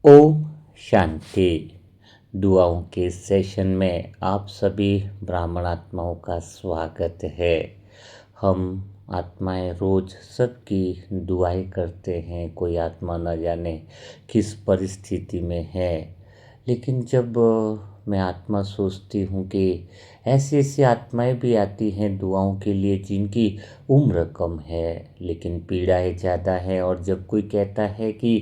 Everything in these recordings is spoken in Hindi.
ओम शांति। दुआओं के सेशन में आप सभी ब्राह्मण आत्माओं का स्वागत है। हम आत्माएं रोज सबकी दुआएं करते हैं। कोई आत्मा न जाने किस परिस्थिति में है, लेकिन जब मैं आत्मा सोचती हूँ कि ऐसी ऐसी आत्माएं भी आती हैं दुआओं के लिए जिनकी उम्र कम है लेकिन पीड़ाएं ज़्यादा है, और जब कोई कहता है कि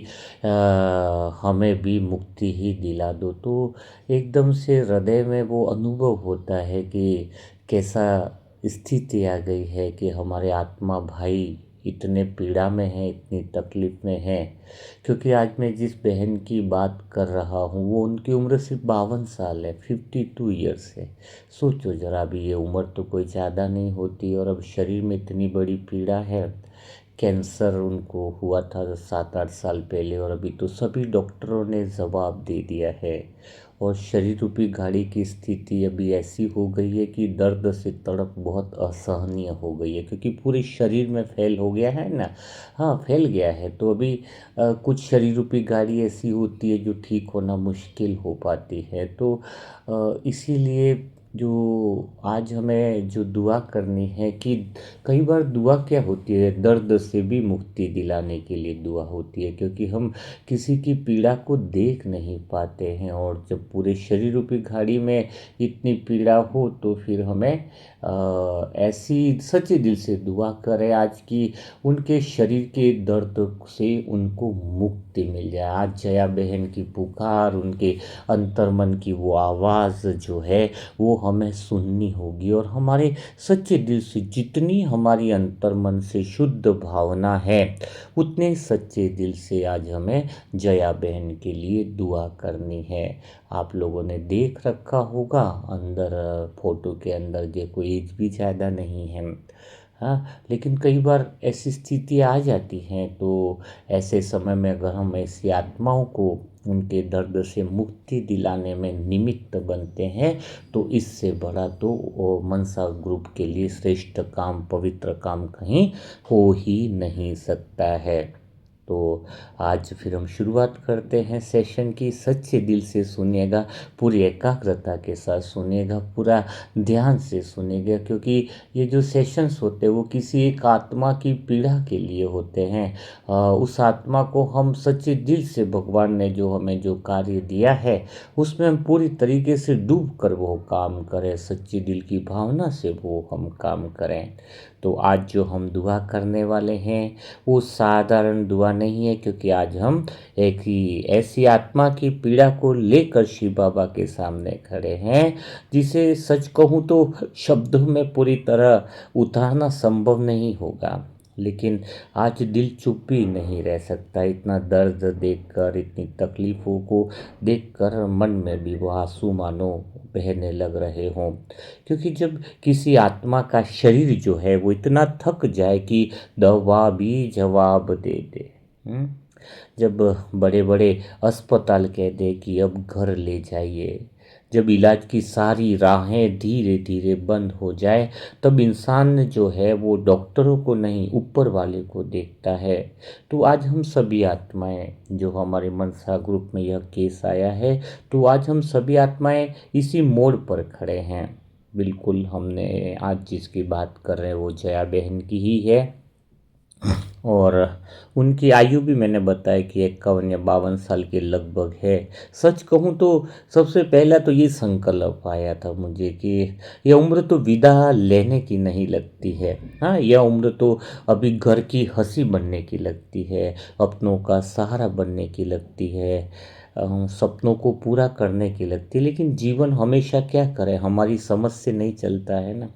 हमें भी मुक्ति ही दिला दो, तो एकदम से हृदय में वो अनुभव होता है कि कैसा स्थिति आ गई है कि हमारे आत्मा भाई इतने पीड़ा में हैं, इतनी तकलीफ़ में हैं। क्योंकि आज मैं जिस बहन की बात कर रहा हूँ वो उनकी उम्र सिर्फ 52 साल है, 52 ईयर्स है। सोचो ज़रा, अभी ये उम्र तो कोई ज़्यादा नहीं होती और अब शरीर में इतनी बड़ी पीड़ा है। कैंसर उनको हुआ था 7-8 साल पहले, और अभी तो सभी डॉक्टरों ने जवाब दे दिया है। और शरीर रूपी गाड़ी की स्थिति अभी ऐसी हो गई है कि दर्द से तड़प बहुत असहनीय हो गई है, क्योंकि पूरे शरीर में फैल हो गया है ना। हाँ, फैल गया है। तो अभी कुछ शरीर रूपी गाड़ी ऐसी होती है जो ठीक होना मुश्किल हो पाती है। तो इसीलिए जो आज हमें जो दुआ करनी है कि कई बार दुआ क्या होती है, दर्द से भी मुक्ति दिलाने के लिए दुआ होती है, क्योंकि हम किसी की पीड़ा को देख नहीं पाते हैं। और जब पूरे शरीर रूपी घाड़ी में इतनी पीड़ा हो तो फिर हमें ऐसी सच्चे दिल से दुआ करें आज की उनके शरीर के दर्द से उनको मुक्ति मिल जाए। आज जया बहन की पुकार, उनके अंतर्मन की वो आवाज़ जो है वो हमें सुननी होगी, और हमारे सच्चे दिल से जितनी हमारी अंतर्मन से शुद्ध भावना है उतने सच्चे दिल से आज हमें जया बहन के लिए दुआ करनी है। आप लोगों ने देख रखा होगा अंदर फोटो के अंदर देखो, एज भी ज़्यादा नहीं है। हाँ, लेकिन कई बार ऐसी स्थिति आ जाती हैं, तो ऐसे समय में अगर हम ऐसी आत्माओं को उनके दर्द से मुक्ति दिलाने में निमित्त बनते हैं तो इससे बड़ा तो वो मनसा ग्रुप के लिए श्रेष्ठ काम, पवित्र काम कहीं हो ही नहीं सकता है। तो आज फिर हम शुरुआत करते हैं सेशन की। सच्चे दिल से सुनिएगा, पूरी एकाग्रता के साथ सुनिएगा, पूरा ध्यान से सुनिएगा, क्योंकि ये जो सेशंस होते हैं वो किसी एक आत्मा की पीड़ा के लिए होते हैं। उस आत्मा को हम सच्चे दिल से, भगवान ने जो हमें जो कार्य दिया है उसमें हम पूरी तरीके से डूब कर वो काम करें, सच्चे दिल की भावना से वो हम काम करें। तो आज जो हम दुआ करने वाले हैं वो साधारण दुआ नहीं है, क्योंकि आज हम एक ही ऐसी आत्मा की पीड़ा को लेकर शिव बाबा के सामने खड़े हैं जिसे सच कहूँ तो शब्दों में पूरी तरह उतारना संभव नहीं होगा। लेकिन आज दिल चुप भी नहीं रह सकता, इतना दर्द देखकर, इतनी तकलीफ़ों को देखकर मन में भी वो आंसू मानो बहने लग रहे हों। क्योंकि जब किसी आत्मा का शरीर जो है वो इतना थक जाए कि दवा भी जवाब दे दे, जब बड़े बड़े अस्पताल कह दे कि अब घर ले जाइए, जब इलाज की सारी राहें धीरे धीरे बंद हो जाए, तब इंसान जो है वो डॉक्टरों को नहीं ऊपर वाले को देखता है। तो आज हम सभी आत्माएं, जो हमारे मनसा ग्रुप में यह केस आया है, तो आज हम सभी आत्माएं इसी मोड़ पर खड़े हैं। बिल्कुल, हमने आज जिसकी बात कर रहे हैं वो जया बहन की ही है, और उनकी आयु भी मैंने बताया कि 51 या 52 साल के लगभग है। सच कहूँ तो सबसे पहला तो ये संकल्प आया था मुझे कि यह उम्र तो विदा लेने की नहीं लगती है। हाँ, यह उम्र तो अभी घर की हंसी बनने की लगती है, अपनों का सहारा बनने की लगती है, सपनों को पूरा करने की लगती है। लेकिन जीवन हमेशा क्या करे, हमारी समझ से नहीं चलता है ना।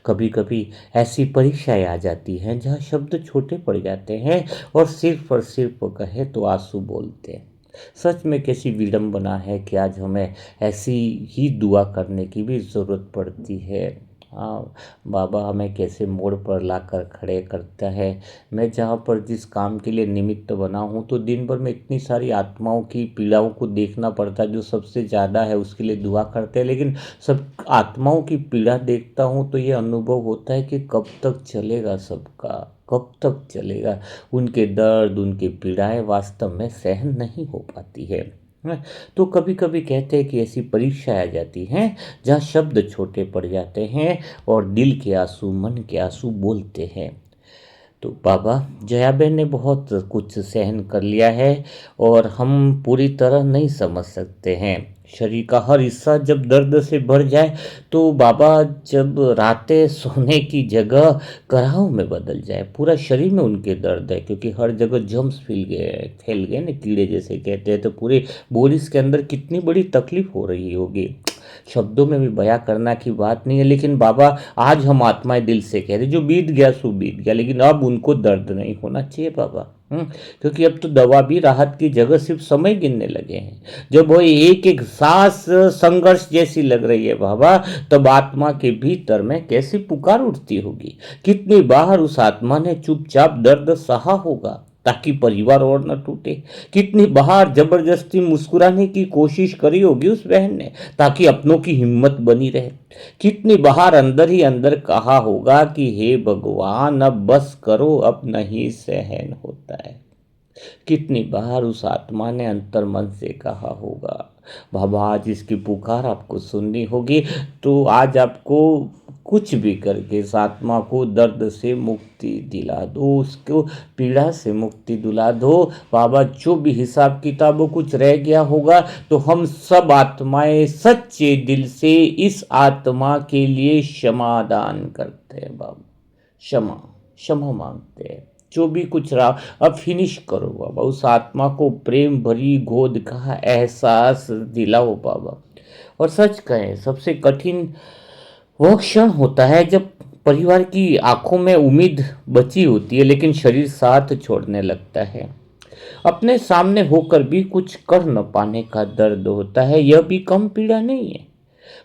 कभी कभी ऐसी परीक्षाएं आ जाती हैं जहाँ शब्द छोटे पड़ जाते हैं और सिर्फ कहे तो आंसू बोलते हैं। सच में कैसी विडंबना है कि आज हमें ऐसी ही दुआ करने की भी ज़रूरत पड़ती है। हाँ, बाबा हमें कैसे मोड़ पर लाकर खड़े करता है। मैं जहाँ पर जिस काम के लिए निमित्त बना हूँ, तो दिन भर में इतनी सारी आत्माओं की पीड़ाओं को देखना पड़ता है, जो सबसे ज़्यादा है उसके लिए दुआ करते हैं, लेकिन सब आत्माओं की पीड़ा देखता हूँ तो ये अनुभव होता है कि कब तक चलेगा सबका, कब तक चलेगा? उनके दर्द, उनकी पीड़ाएं वास्तव में सहन नहीं हो पाती है। तो कभी कभी कहते हैं कि ऐसी परीक्षाएं आ जाती हैं जहाँ शब्द छोटे पड़ जाते हैं और दिल के आंसू, मन के आंसू बोलते हैं। तो बाबा, जयाबेन ने बहुत कुछ सहन कर लिया है और हम पूरी तरह नहीं समझ सकते हैं। शरीर का हर हिस्सा जब दर्द से भर जाए तो बाबा, जब रातें सोने की जगह कराहों में बदल जाए, पूरा शरीर में उनके दर्द है क्योंकि हर जगह जम्स फैल गए ना, कीड़े जैसे कहते हैं, तो पूरे बोरिस के अंदर कितनी बड़ी तकलीफ हो रही होगी। शब्दों में भी बयां करना की बात नहीं है। लेकिन बाबा, आज हम आत्माएं दिल से कह रहे, जो बीत गया सो बीत गया, लेकिन अब उनको दर्द नहीं होना चाहिए बाबा। क्योंकि अब तो दवा भी राहत की जगह सिर्फ समय गिनने लगे हैं। जब वो एक एक सांस संघर्ष जैसी लग रही है बाबा, तब आत्मा के भीतर में कैसी पुकार उठती होगी। कितनी बार उस आत्मा ने चुपचाप दर्द सहा होगा ताकि परिवार और न टूटे। कितनी बार जबरदस्ती मुस्कुराने की कोशिश करी होगी उस बहन ने ताकि अपनों की हिम्मत बनी रहे। कितनी बार अंदर ही अंदर कहा होगा कि हे भगवान, अब बस करो, अब नहीं सहन होता है। कितनी बार उस आत्मा ने अंतर मन से कहा होगा। बाबा, आज इसकी पुकार आपको सुननी होगी, तो आज आपको कुछ भी करके इस आत्मा को दर्द से मुक्ति दिला दो, उसको पीड़ा से मुक्ति दिला दो बाबा। जो भी हिसाब किताबों कुछ रह गया होगा, तो हम सब आत्माएं सच्चे दिल से इस आत्मा के लिए क्षमा दान करते हैं बाबा। क्षमा क्षमा मांगते हैं। जो भी कुछ रहा अब फिनिश करो बाबा। उस आत्मा को प्रेम भरी गोद का एहसास दिलाओ बाबा। और सच कहें, सबसे कठिन वो क्षण होता है जब परिवार की आंखों में उम्मीद बची होती है लेकिन शरीर साथ छोड़ने लगता है। अपने सामने होकर भी कुछ कर न पाने का दर्द होता है। यह भी कम पीड़ा नहीं है।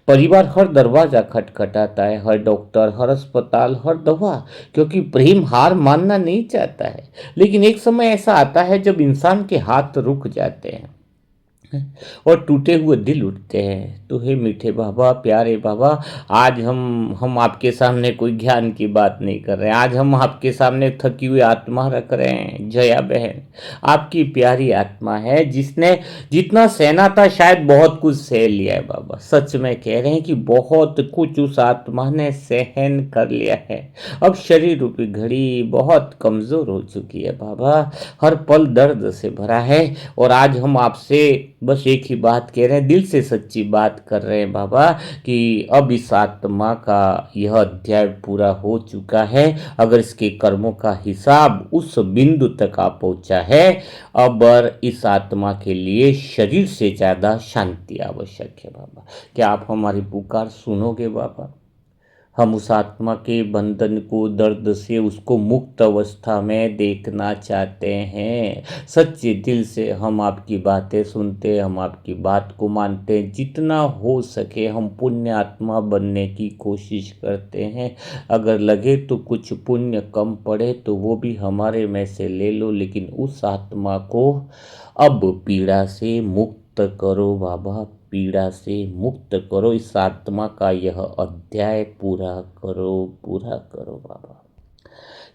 परिवार हर दरवाजा खटखटाता है, हर डॉक्टर, हर अस्पताल, हर दवा, क्योंकि प्रेम हार मानना नहीं चाहता है। लेकिन एक समय ऐसा आता है जब इंसान के हाथ रुक जाते हैं और टूटे हुए दिल उठते हैं। तो हे मीठे बाबा, प्यारे बाबा, आज हम आपके सामने कोई ज्ञान की बात नहीं कर रहे हैं। आज हम आपके सामने थकी हुई आत्मा रख रहे हैं। जया बहन आपकी प्यारी आत्मा है, जिसने जितना सहना था शायद बहुत कुछ सह लिया है बाबा। सच में कह रहे हैं कि बहुत कुछ उस आत्मा ने सहन कर लिया है। अब शरीर रूपी घड़ी बहुत कमजोर हो चुकी है बाबा। हर पल दर्द से भरा है और आज हम आपसे बस एक ही बात कह रहे हैं, दिल से सच्ची बात कर रहे हैं बाबा, कि अब इस आत्मा का यह अध्याय पूरा हो चुका है। अगर इसके कर्मों का हिसाब उस बिंदु तक आ पहुंचा है, अब इस आत्मा के लिए शरीर से ज़्यादा शांति आवश्यक है बाबा। क्या आप हमारी पुकार सुनोगे बाबा? हम उस आत्मा के बंधन को, दर्द से उसको मुक्त अवस्था में देखना चाहते हैं। सच्चे दिल से हम आपकी बातें सुनते हैं, हम आपकी बात को मानते हैं। जितना हो सके हम पुण्य आत्मा बनने की कोशिश करते हैं। अगर लगे तो कुछ पुण्य कम पड़े तो वो भी हमारे में से ले लो, लेकिन उस आत्मा को अब पीड़ा से मुक्त करो बाबा। पीड़ा से मुक्त करो। इस आत्मा का यह अध्याय पूरा करो, पूरा करो बाबा।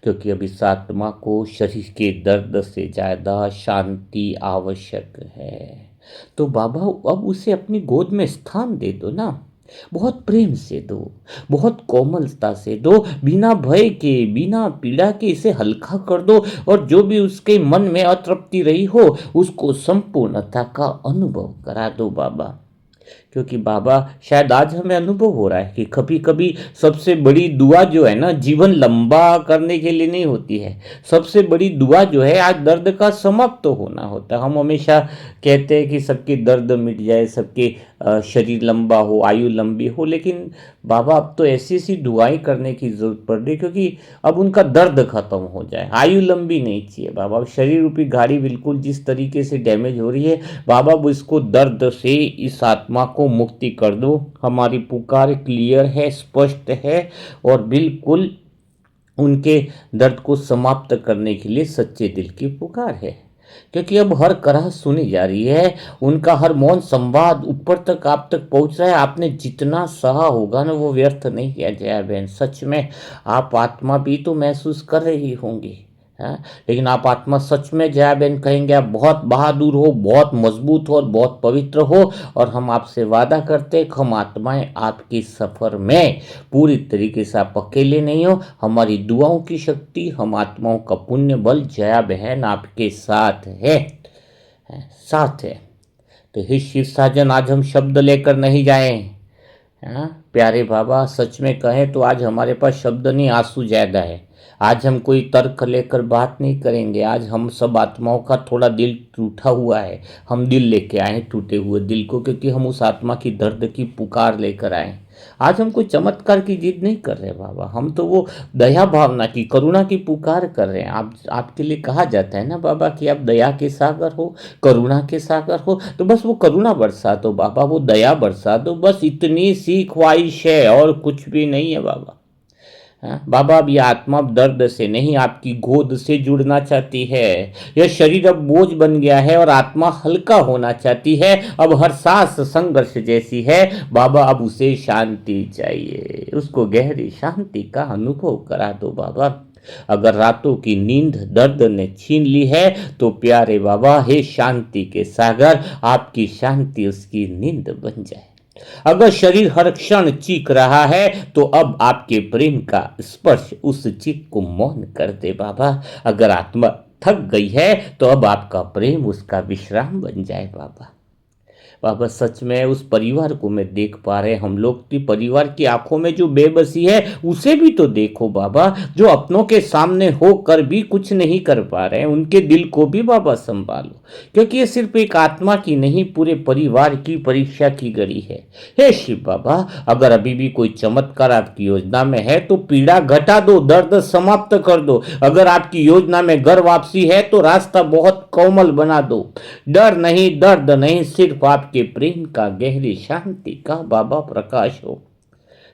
क्योंकि अब इस आत्मा को शरीर के दर्द से ज़्यादा शांति आवश्यक है। तो बाबा, अब उसे अपनी गोद में स्थान दे दो ना। बहुत प्रेम से दो, बहुत कोमलता से दो, बिना भय के, बिना पीड़ा के इसे हल्का कर दो। और जो भी उसके मन में अतृप्ति रही हो, उसको संपूर्णता का अनुभव करा दो बाबा। क्योंकि बाबा, शायद आज हमें अनुभव हो रहा है कि कभी कभी सबसे बड़ी दुआ जो है ना, जीवन लंबा करने के लिए नहीं होती है। सबसे बड़ी दुआ जो है, आज दर्द का समाप्त तो होना होता है। हम हमेशा कहते हैं कि सबके दर्द मिट जाए, सबके शरीर लंबा हो, आयु लंबी हो। लेकिन बाबा, अब तो ऐसी ऐसी दुआएं करने की जरूरत पड़ रही है क्योंकि अब उनका दर्द खत्म हो जाए। आयु लंबी नहीं चाहिए बाबा। अब शरीर रूपी गाड़ी बिल्कुल जिस तरीके से डैमेज हो रही है बाबा, वो इसको दर्द से इस आत्मा को मुक्ति कर दो। हमारी पुकार क्लियर है, स्पष्ट है और बिल्कुल उनके दर्द को समाप्त करने के लिए सच्चे दिल की पुकार है। क्योंकि अब हर करह सुनी जा रही है, उनका हर मौन संवाद ऊपर तक आप तक पहुंच रहा है। आपने जितना सहा होगा ना वो व्यर्थ नहीं किया जया बहन। सच में आप आत्मा भी तो महसूस कर रही होंगी, है। लेकिन आप आत्मा सच में जया बहन कहेंगे आप बहुत बहादुर हो, बहुत मजबूत हो और बहुत पवित्र हो। और हम आपसे वादा करते हैं कि हम आत्माएं आपके सफर में पूरी तरीके से आप अकेले नहीं हो। हमारी दुआओं की शक्ति, हम आत्माओं का पुण्य बल जया बहन आपके साथ है, साथ है। तो हे शिव साजन, आज हम शब्द लेकर नहीं जाएं, हाँ प्यारे बाबा, सच में कहें तो आज हमारे पास शब्द नहीं, आंसू ज्यादा है। आज हम कोई तर्क लेकर बात नहीं करेंगे। आज हम सब आत्माओं का थोड़ा दिल टूटा हुआ है, हम दिल लेके आए टूटे हुए दिल को, क्योंकि हम उस आत्मा की दर्द की पुकार लेकर आए। आज हम कोई चमत्कार की जिद नहीं कर रहे बाबा, हम तो वो दया भावना की, करुणा की पुकार कर रहे हैं। आप आपके लिए कहा जाता है ना बाबा कि आप दया के सागर हो, करुणा के सागर हो, तो बस वो करुणा बरसा दो बाबा, वो दया बरसा दो, बस इतनी सी ख्वाहिश है और कुछ भी नहीं है बाबा। हाँ, बाबा अब ये आत्मा दर्द से नहीं आपकी गोद से जुड़ना चाहती है। यह शरीर अब बोझ बन गया है और आत्मा हल्का होना चाहती है। अब हर सांस संघर्ष जैसी है बाबा, अब उसे शांति चाहिए, उसको गहरी शांति का अनुभव करा दो बाबा। अगर रातों की नींद दर्द ने छीन ली है तो प्यारे बाबा, हे शांति के सागर, आपकी शांति उसकी नींद बन जाए। अगर शरीर हर क्षण चीख रहा है तो अब आपके प्रेम का स्पर्श उस चीख को मौन कर दे बाबा। अगर आत्मा थक गई है तो अब आपका प्रेम उसका विश्राम बन जाए बाबा। बाबा सच में उस परिवार को मैं देख पा रहे, हम लोग की परिवार की आंखों में जो बेबसी है उसे भी तो देखो बाबा। जो अपनों के सामने होकर भी कुछ नहीं कर पा रहे हैं, उनके दिल को भी बाबा संभालो, क्योंकि ये सिर्फ एक आत्मा की नहीं, पूरे परिवार की परीक्षा की घड़ी है। हे शिव बाबा, अगर अभी भी कोई चमत्कार आपकी योजना में है तो पीड़ा घटा दो, दर्द समाप्त कर दो। अगर आपकी योजना में घर वापसी है तो रास्ता बहुत कोमल बना दो। डर नहीं, दर्द नहीं, सिर्फ आपके प्रेम का, गहरी शांति का बाबा प्रकाश हो।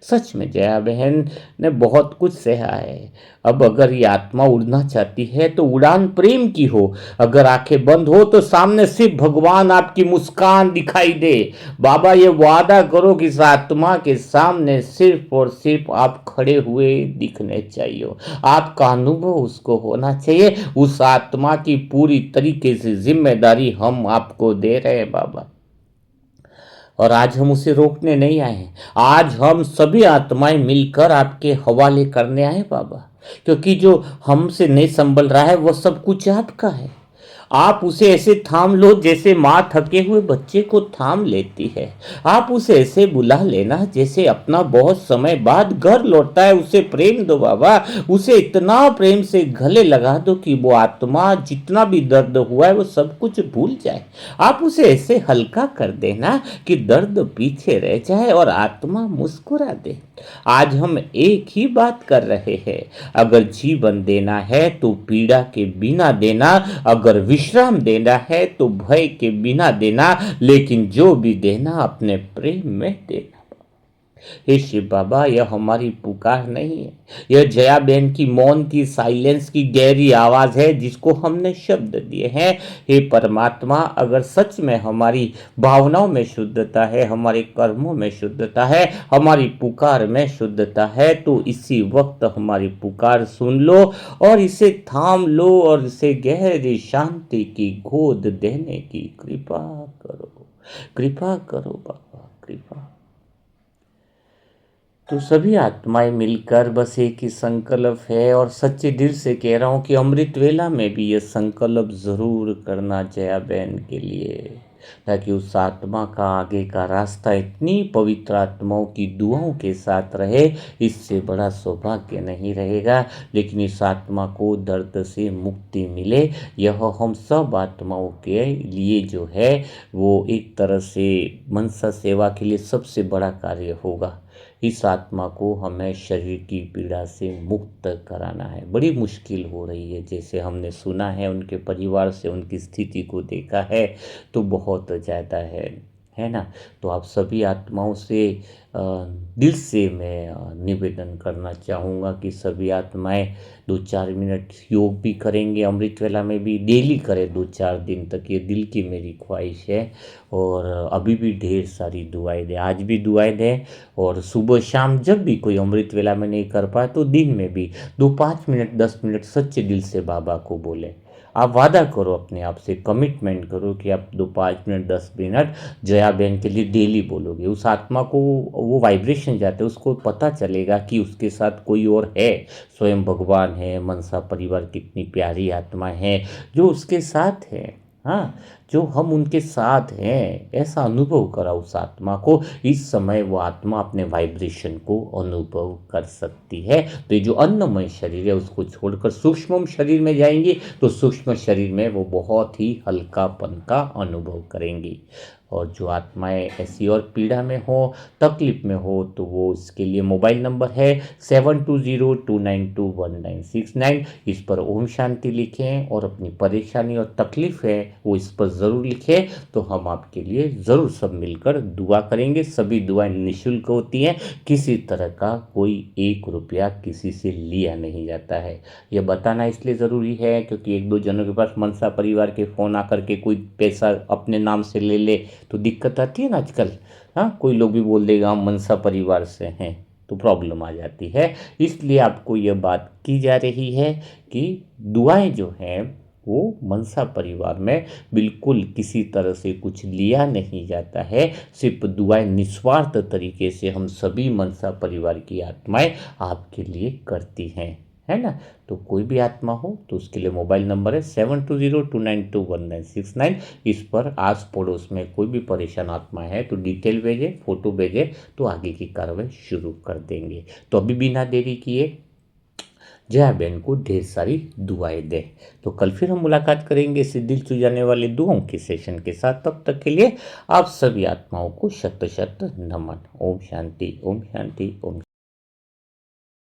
सच में जया बहन ने बहुत कुछ सहा है। अब अगर ये आत्मा उड़ना चाहती है तो उड़ान प्रेम की हो। अगर आंखें बंद हो तो सामने सिर्फ भगवान आपकी मुस्कान दिखाई दे। बाबा ये वादा करो कि इस आत्मा के सामने सिर्फ और सिर्फ आप खड़े हुए दिखने चाहिए। आपका अनुभव उसको होना चाहिए। उस आत्मा की पूरी तरीके से जिम्मेदारी हम आपको दे रहे हैं बाबा। और आज हम उसे रोकने नहीं आए हैं, आज हम सभी आत्माएं मिलकर आपके हवाले करने आए बाबा। क्योंकि जो हमसे नहीं संभल रहा है वो सब कुछ आपका है। आप उसे ऐसे थाम लो जैसे माँ थके हुए बच्चे को थाम लेती है। आप उसे ऐसे बुला लेना जैसे अपना बहुत समय बाद घर लौटता है। उसे प्रेम दो बाबा, उसे इतना प्रेम से गले लगा दो कि वो आत्मा जितना भी दर्द हुआ है वो सब कुछ भूल जाए। आप उसे ऐसे हल्का कर देना कि दर्द पीछे रह जाए और आत्मा मुस्कुरा दे। आज हम एक ही बात कर रहे हैं, अगर जीवन देना है तो पीड़ा के बिना देना, अगर विश्राम देना है तो भय के बिना देना, लेकिन जो भी देना अपने प्रेम में देना। हे शिव बाबा, यह हमारी पुकार नहीं है, यह जया बहन की मौन की, साइलेंस की गहरी आवाज है जिसको हमने शब्द दिए हैं। हे परमात्मा, अगर सच में हमारी भावनाओं में शुद्धता है, हमारे कर्मों में शुद्धता है, हमारी पुकार में शुद्धता है, तो इसी वक्त हमारी पुकार सुन लो और इसे थाम लो और इसे गहरी शांति की गोद देने की कृपा करो। कृपा करो बाबा, कृपा। तो सभी आत्माएं मिलकर बस एक ही संकल्प है, और सच्चे दिल से कह रहा हूँ कि अमृत वेला में भी ये संकल्प ज़रूर करना जया बहन के लिए, ताकि उस आत्मा का आगे का रास्ता इतनी पवित्र आत्माओं की दुआओं के साथ रहे। इससे बड़ा सौभाग्य नहीं रहेगा। लेकिन इस आत्मा को दर्द से मुक्ति मिले, यह हम सब आत्माओं के लिए जो है वो एक तरह से मनसा सेवा के लिए सबसे बड़ा कार्य होगा। इस आत्मा को हमें शरीर की पीड़ा से मुक्त कराना है। बड़ी मुश्किल हो रही है, जैसे हमने सुना है, उनके परिवार से उनकी स्थिति को देखा है तो बहुत ज़्यादा है। है ना। तो आप सभी आत्माओं से दिल से मैं निवेदन करना चाहूँगा कि सभी आत्माएं 2-4 मिनट योग भी करेंगे, अमृत वेला में भी डेली करें 2-4 दिन तक, ये दिल की मेरी ख्वाहिश है। और अभी भी ढेर सारी दुआएं दें, आज भी दुआएं दें। और सुबह शाम जब भी कोई अमृत वेला में नहीं कर पाए तो दिन में भी 2-5 मिनट 10 मिनट सच्चे दिल से बाबा को बोलें। आप वादा करो, अपने आप से कमिटमेंट करो कि आप 2-5 मिनट 10 मिनट जया बहन के लिए डेली बोलोगे। उस आत्मा को वो वाइब्रेशन जाते हैं, उसको पता चलेगा कि उसके साथ कोई और है, स्वयं भगवान है, मनसा परिवार कितनी प्यारी आत्मा है जो उसके साथ है। हाँ, जो हम उनके साथ हैं, ऐसा अनुभव करा उस आत्मा को। इस समय वो आत्मा अपने वाइब्रेशन को अनुभव कर सकती है। तो ये जो अन्नमय शरीर है उसको छोड़कर सूक्ष्म शरीर में जाएंगी तो सूक्ष्म शरीर में वो बहुत ही हल्कापन का अनुभव करेंगी। और जो आत्माएं ऐसी और पीड़ा में हो, तकलीफ में हो, तो वो इसके लिए मोबाइल नंबर है 7202921969। इस पर ओम शांति लिखें और अपनी परेशानी और तकलीफ है वो इस पर ज़रूर लिखें, तो हम आपके लिए ज़रूर सब मिलकर दुआ करेंगे। सभी दुआएं निःशुल्क होती हैं, किसी तरह का कोई 1 रुपया किसी से लिया नहीं जाता है। यह बताना इसलिए ज़रूरी है क्योंकि 1-2 जनों के पास मनसा परिवार के फ़ोन आकर के कोई पैसा अपने नाम से ले ले तो दिक्कत आती है ना आजकल। हाँ, कोई लोग भी बोल देगा हम मनसा परिवार से हैं तो प्रॉब्लम आ जाती है। इसलिए आपको यह बात की जा रही है कि दुआएं जो हैं वो मनसा परिवार में बिल्कुल किसी तरह से कुछ लिया नहीं जाता है, सिर्फ दुआएं निस्वार्थ तरीके से हम सभी मनसा परिवार की आत्माएं आपके लिए करती हैं, है ना। तो कोई भी आत्मा हो तो उसके लिए मोबाइल नंबर है 7202921969। इस पर आस पड़ोस में कोई भी परेशान आत्मा है तो डिटेल भेजे, फोटो भेजे, तो आगे की कार्रवाई शुरू कर देंगे। तो अभी बिना देरी किए जया बहन को ढेर सारी दुआएं दे। तो कल फिर हम मुलाकात करेंगे इसी दिल चुराने वाले दुआओं के सेशन के साथ। तब तक के लिए आप सभी आत्माओं को शत शत नमन। ओम शांति, ओम शांति, ओम